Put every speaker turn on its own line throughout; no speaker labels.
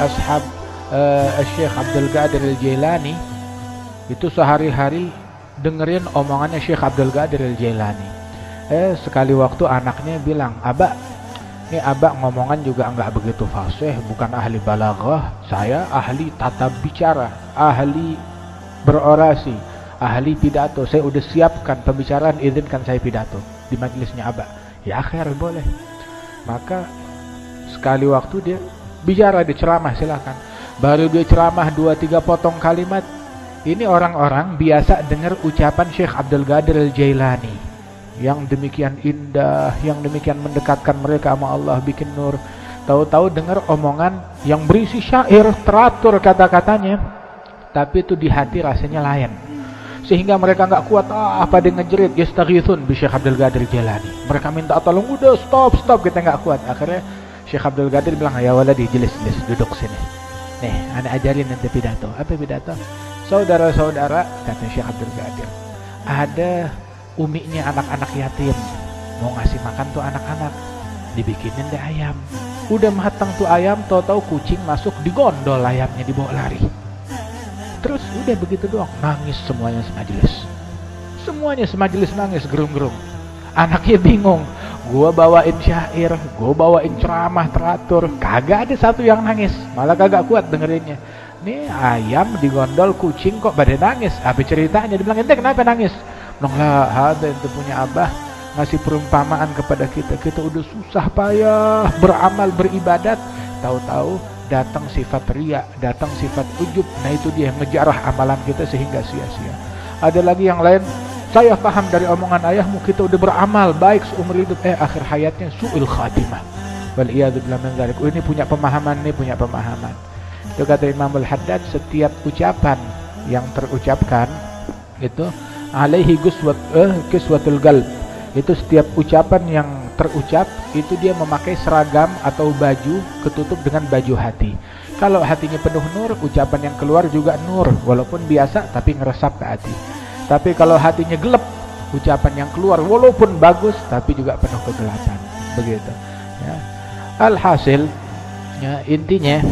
ashab Syekh Abdul Qadir Al-Jailani itu sehari-hari dengerin omongannya Syekh Abdul Qadir Al-Jailani. Sekali waktu anaknya bilang, "Abah, ini abah ngomongan juga enggak begitu fasih, bukan ahli balaghah. Saya ahli tata bicara, ahli berorasi, ahli pidato. Saya udah siapkan pembicaraan, izinkan saya pidato di majelisnya abah." Ya akhir boleh. Maka sekali waktu dia bicara di ceramah, silakan. Baru dia ceramah 2-3 potong kalimat, ini orang-orang biasa dengar ucapan Syekh Abdul Qadir Al-Jailani yang demikian indah, yang demikian mendekatkan mereka sama Allah, bikin nur. Tahu-tahu dengar omongan yang berisi syair, teratur kata-katanya, tapi itu di hati rasanya lain. Sehingga mereka nggak kuat, apa dia ngejerit, yastaghithun bi Syekh Abdul Qadir Jailani. Mereka minta tolong, udah stop, kita nggak kuat. Akhirnya Syekh Abdul Qadir bilang, "Ya waladi, jelis, duduk sini. Nih, ana ajarin nanti pidato." Apa pidato? "Saudara-saudara," kata Syekh Abdul Qadir, "ada uminya anak-anak yatim, mau ngasih makan tuh anak-anak, dibikinin deh ayam. Udah matang tuh ayam, tahu-tahu kucing masuk, digondol ayamnya, dibawa lari. Terus udah begitu doang, nangis semuanya semajelis. Semuanya semajelis nangis, gerung-gerung. Anaknya bingung, gua bawain syair, gua bawain ceramah teratur, kagak ada satu yang nangis, malah kagak kuat dengerinnya. Nih ayam digondol kucing kok pada nangis, apa ceritanya?" Dibilang, "Ente kenapa nangis?" Bilang, "Lah, ada ente punya abah ngasih perumpamaan kepada kita, kita udah susah payah beramal beribadat, tahu-tahu datang sifat riya, datang sifat ujub. Nah itu dia yang ngejarah amalan kita sehingga sia-sia. Ada lagi yang lain, saya paham dari omongan ayahmu, kita udah beramal baik seumur hidup, akhir hayatnya su'il khatimah. Waliyadzubillah min dzalik." Ini punya pemahaman, ini punya pemahaman. Itu kata Imam Al-Haddad, setiap ucapan yang terucapkan itu alaihi kiswatul qalb. Itu setiap ucapan yang terucap itu dia memakai seragam atau baju ketutup dengan baju hati. Kalau hatinya penuh nur, ucapan yang keluar juga nur, walaupun biasa tapi ngeresap ke hati. Tapi kalau hatinya gelap, ucapan yang keluar walaupun bagus tapi juga penuh kegelapan. Begitu ya. Alhasil ya, intinya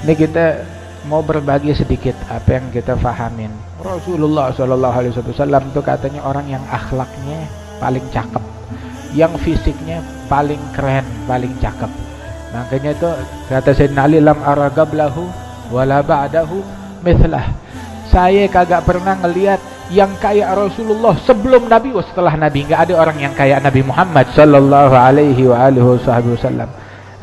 ini kita mau berbagi sedikit apa yang kita fahamin. Rasulullah SAW itu katanya orang yang akhlaknya paling cakep, yang fisiknya paling keren, paling cakep. Makanya itu kata Sayyidina Ali, "Lam ara qablahu wala ba'dahu mithlah." Saya kagak pernah ngelihat yang kayak Rasulullah sebelum Nabi, setelah Nabi. Nggak ada orang yang kayak Nabi Muhammad sallallahu alaihi wasallam.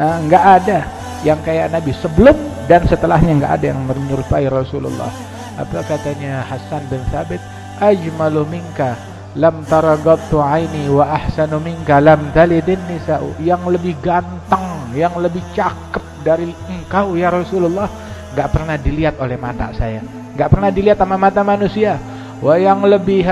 Nggak ada yang kayak Nabi sebelum dan setelahnya, nggak ada yang menyerupai Rasulullah. Apa katanya Hasan bin Thabit, "Ajmalu minka lam taragattu aini wa ahsanu minka lam talidin nisa'u." Yang lebih ganteng, yang lebih cakep dari engkau ya Rasulullah, nggak pernah dilihat oleh mata saya, nggak pernah dilihat sama mata manusia. Wah, yang lebih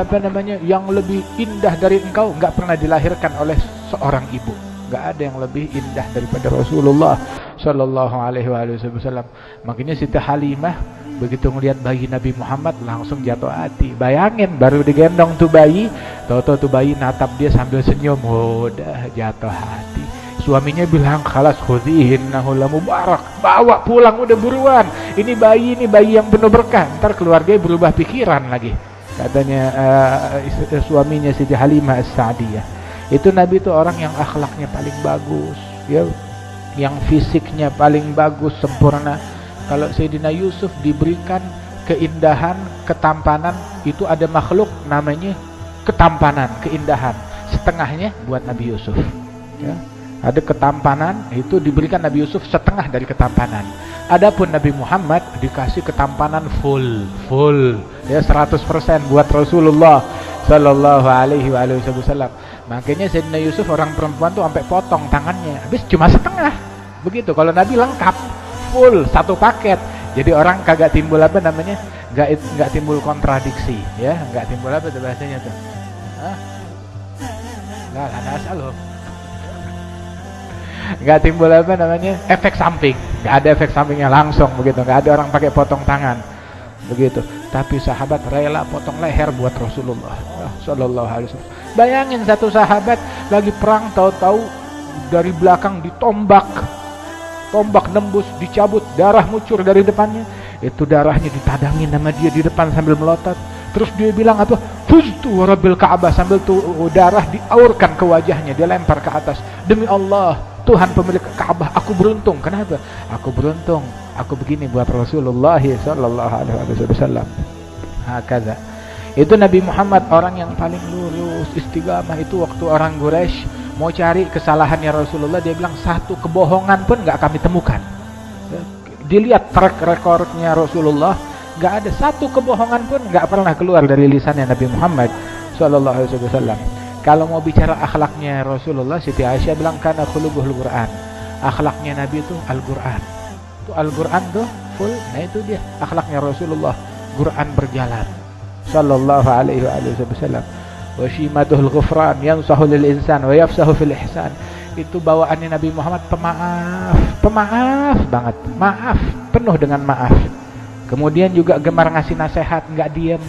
yang lebih indah dari engkau nggak pernah dilahirkan oleh seorang ibu. Nggak ada yang lebih indah daripada Rasulullah sallallahu alaihi wasallam. Makanya Siti Halimah begitu ngelihat bayi Nabi Muhammad langsung jatuh hati. Bayangin baru digendong tuh bayi, tahu-tahu tuh bayi natap dia sambil senyum, udah jatuh hati. Suaminya bilang, "Khalas khudhihinnahu la mubarak." Bawa pulang udah buruan. Ini bayi yang penuh berkah. Ntar keluarga berubah pikiran lagi. Katanya suaminya Siti Halimah As-Sa'diyah. Itu Nabi itu orang yang akhlaknya paling bagus, ya, yang fisiknya paling bagus, sempurna. Kalau Sayyidina Yusuf diberikan keindahan, ketampanan, itu ada makhluk namanya ketampanan, keindahan. Setengahnya buat Nabi Yusuf. Ya. Ada ketampanan, itu diberikan Nabi Yusuf setengah dari ketampanan. Adapun Nabi Muhammad dikasih ketampanan full, ya 100% buat Rasulullah sallallahu alaihi wasallam. Makanya Sayyidina Yusuf orang perempuan tuh sampai potong tangannya, habis cuma setengah. Begitu. Kalau Nabi lengkap, full, satu paket. Jadi orang kagak timbul nggak timbul kontradiksi, ya, nggak timbul apa tuh bahasanya tuh. Nggak ada asal loh. Nggak timbul efek samping. Nggak ada efek sampingnya langsung begitu. Nggak ada orang pakai potong tangan begitu. Tapi sahabat rela potong leher buat Rasulullah sallallahu alaihi wasallam. Bayangin satu sahabat lagi perang, tahu-tahu dari belakang ditombak tombak nembus, dicabut, darah muncul dari depannya. Itu darahnya ditadangin sama dia di depan sambil melotot. Terus dia bilang apa? Fuztu warabbil Ka'bah, sambil tuh darah diaurkan ke wajahnya, dia lempar ke atas. Demi Allah, Tuhan pemilik Ka'bah, aku beruntung. Kenapa? Aku beruntung, aku begini buat Rasulullah sallallahu alaihi wasallam. Hakaza. Itu Nabi Muhammad orang yang paling lurus, istiqamah. Itu waktu orang Quraisy mau cari kesalahannya Rasulullah, dia bilang satu kebohongan pun nggak kami temukan. Dilihat track recordnya Rasulullah, nggak ada satu kebohongan pun nggak pernah keluar dari lisannya Nabi Muhammad sallallahu alaihi wasallam. Kalau mau bicara akhlaknya Rasulullah, Siti Aisyah bilang kana khuluquhul Quran. Akhlaknya Nabi itu Al-Quran. Itu Al-Quran tuh full. Nah itu dia akhlaknya Rasulullah. Quran berjalan sallallahu alaihi wasallam. Wa shimatuhul ghufran yansahu lil insan wa yafsahu fil ihsan. Itu bawaannya Nabi Muhammad pemaaf banget, maaf, penuh dengan maaf. Kemudian juga gemar ngasih nasihat, nggak diem,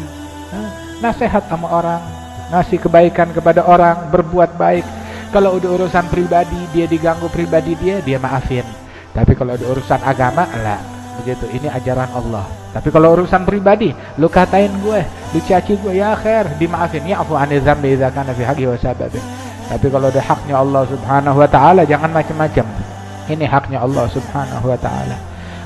nasihat sama orang, ngasih kebaikan kepada orang, berbuat baik. Kalau udah urusan pribadi, dia diganggu pribadi dia maafin. Tapi kalau ada urusan agama, lah begitu, ini ajaran Allah. Tapi kalau urusan pribadi, lu katain gue, lu caci gue, ya khair, dimaafin. Ya'fu 'anil dzambi idza kana fi haqqi wa sababi. Tapi kalau ada haknya Allah Subhanahu wa taala, jangan macam-macam. Ini haknya Allah Subhanahu wa taala.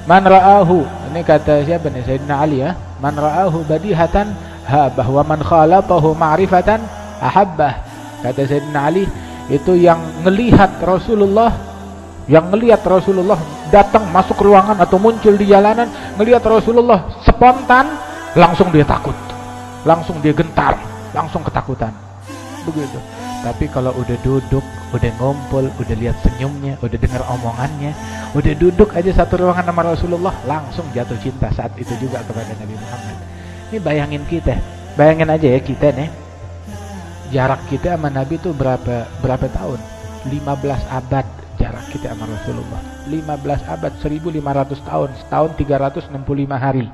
Man ra'ahu, ini kata siapa nih? Sayyidina Ali ya. Man ra'ahu badihatan habah wa man khalafahu ma'rifatan ahabbah. Kata Sayyidina Ali, itu yang ngelihat Rasulullah, datang masuk ruangan atau muncul di jalanan, ngelihat Rasulullah spontan, langsung dia takut, langsung dia gentar, langsung ketakutan. Begitu. Tapi kalau udah duduk, udah ngumpul, udah lihat senyumnya, udah dengar omongannya, udah duduk aja satu ruangan sama Rasulullah, langsung jatuh cinta saat itu juga kepada Nabi Muhammad. Ini bayangin aja ya kita nih, jarak kita sama Nabi itu berapa tahun? 15 abad jarak kita sama Rasulullah. 15 abad, 1500 tahun, setahun 365 hari.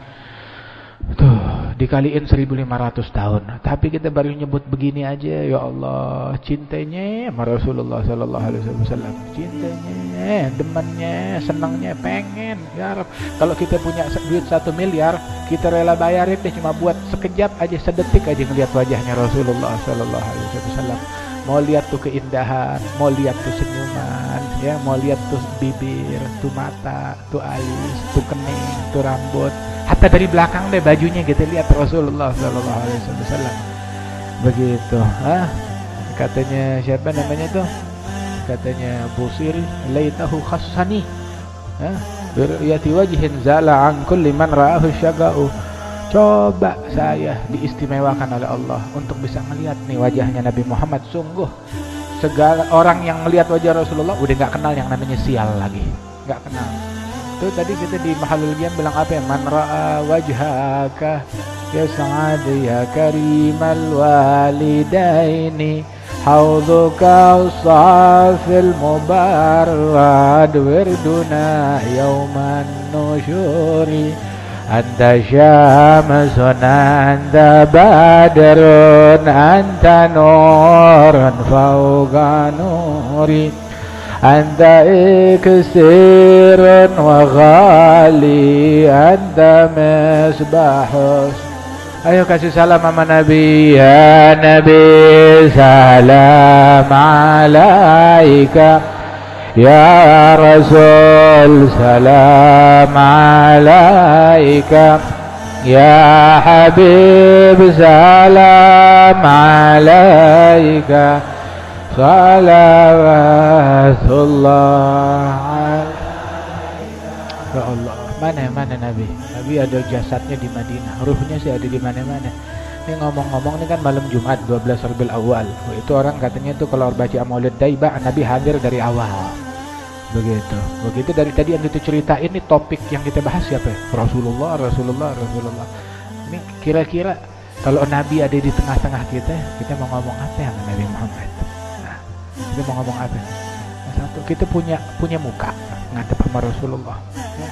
Tuh, dikaliin 1500 tahun. Tapi kita baru nyebut begini aja, ya Allah, cintanya sama Rasulullah sallallahu alaihi wasallam. Cintanya, demennya, senangnya, pengen, ya Rabb. Kalau kita punya duit 1 miliar, kita rela bayarin deh cuma buat sekejap aja, sedetik aja ngelihat wajahnya Rasulullah sallallahu alaihi wasallam. Mau lihat tuh keindahan, mau lihat tuh senyuman, ya, mau lihat tuh bibir, tuh mata, tuh alis, tuh kening, tuh rambut. Hatta dari belakang deh bajunya kita lihat Rasulullah sallallahu alaihi wasallam. Begitu. Katanya siapa namanya tuh? Katanya Busiri, laitahu khassani. Biruyati wajhin zala an kulli man ra'ahu syaga'u. Coba saya diistimewakan oleh Allah untuk bisa melihat nih wajahnya Nabi Muhammad. Sungguh segala orang yang melihat wajah Rasulullah udah nggak kenal yang namanya sial lagi, nggak kenal. Itu tadi kita di Mahalul Qiyam bilang apa ya? Man ra'a wajhaka yas'ad ya karimal walidaini haudhuka usafil mubarrad wirduna yawman nusyuri. Anta syamsun anta badrun anta nurun fawqa nuri. Anta iksirun wa ghali, anta misbahus. Ayo kasih salam sama Nabi. Ya Nabi salam alaika, Ya Rasul salam alaika, Ya Habib salam alaika, salawatullah alaika. Ya Allah, mana Nabi? Nabi ada jasadnya di Madinah, ruhnya sih ada di mana-mana. Ini ngomong-ngomong ini kan malam Jumat 12 Rabiul Awal. Itu orang katanya tuh kalau baca Maulid Daibah Nabi hadir dari awal. Begitu dari tadi yang kita ceritain, ini topik yang kita bahas siapa ya? Rasulullah. Ini kira-kira kalau Nabi ada di tengah-tengah kita mau ngomong apa yang Nabi Muhammad? Nah, kita mau ngomong apa? Satu, kita punya muka ngadep sama Rasulullah, ya.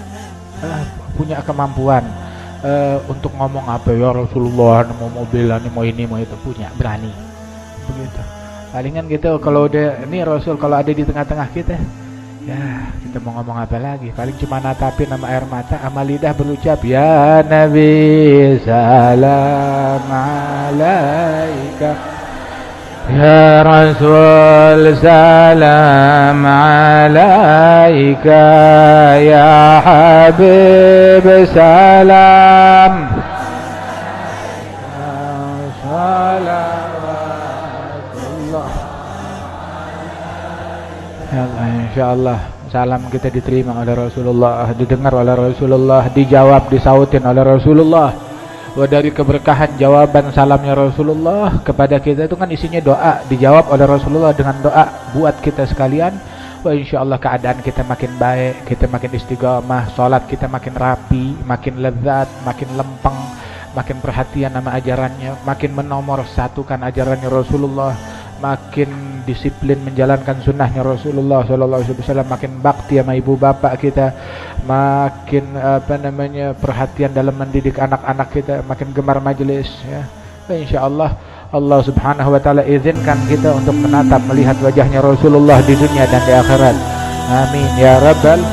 Punya kemampuan untuk ngomong apa ya Rasulullah, mau mobilan, mau ini, mau itu, punya, berani. Begitu. Palingan gitu kalau udah ini Rasul kalau ada di tengah-tengah kita, Ya, kita mau ngomong apa lagi? Paling cuma natapin nama air mata, sama lidah berucap, ya Nabi salam alaika, ya Rasul salam alaika, ya Habib salam. Insyaallah salam kita diterima oleh Rasulullah, didengar oleh Rasulullah, dijawab, disautin oleh Rasulullah. Wah, dari keberkahan jawaban salamnya Rasulullah kepada kita itu kan isinya doa, dijawab oleh Rasulullah dengan doa buat kita sekalian. Wah, insyaallah keadaan kita makin baik, kita makin istiqamah, salat kita makin rapi, makin lezat, makin lempeng, makin perhatian sama ajarannya, makin menomor satukan ajarannya Rasulullah, makin disiplin menjalankan sunnahnya Rasulullah SAW, makin bakti sama ibu bapak kita, makin perhatian dalam mendidik anak-anak kita, makin gemar majelis ya. Insyaallah Allah Subhanahu wa taala izinkan kita untuk menatap melihat wajahnya Rasulullah di dunia dan di akhirat. Amin ya rabbal